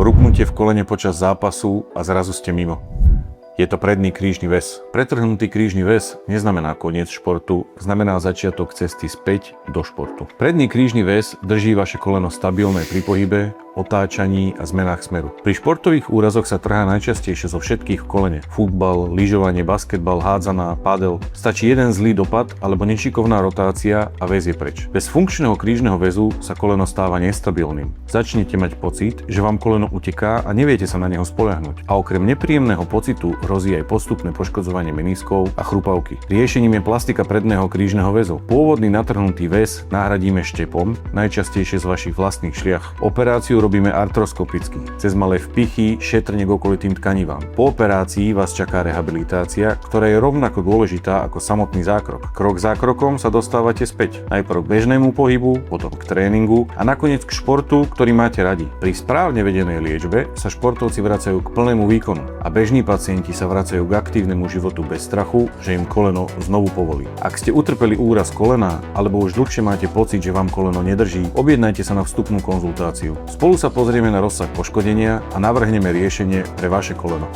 Rupnutie v kolene počas zápasu a zrazu ste mimo. Je to predný krížny väz. Pretrhnutý krížny väz neznamená koniec športu, znamená začiatok cesty späť do športu. Predný krížny väz drží vaše koleno stabilné pri pohybe, otáčaní a zmenách smeru. Pri športových úrazoch sa trhá najčastejšie zo všetkých v kolene. Futbal, lyžovanie, basketbal, hádzaná, pádel. Stačí jeden zlý dopad alebo nešikovná rotácia a väz je preč. Bez funkčného krížneho väzu sa koleno stáva nestabilným. Začnete mať pocit, že vám koleno uteká a neviete sa na neho spoľahnúť. A okrem nepríjemného pocitu hrozí aj postupné poškodzovanie meniskov a chrupavky. Riešením je plastika predného krížneho väzu. Pôvodný natrhnutý väz nahradíme štepom, najčastejšie z vašich vlastných šliach. Operáciu robíme artroskopicky, cez malé vpichy, šetrne k okolitým tkanivám. Po operácii vás čaká rehabilitácia, ktorá je rovnako dôležitá ako samotný zákrok. Krok za krokom sa dostávate späť. Najprv k bežnému pohybu, potom k tréningu a nakoniec k športu, ktorý máte radi. Pri správne vedenej liečbe sa športovci vracajú k plnému výkonu a bežní pacienti sa vracajú k aktívnemu životu bez strachu, že im koleno znovu povolí. Ak ste utrpeli úraz kolena alebo už dlhšie máte pocit, že vám koleno nedrží, objednajte sa na vstupnú konzultáciu. Spolu sa pozrieme na rozsah poškodenia a navrhneme riešenie pre vaše koleno.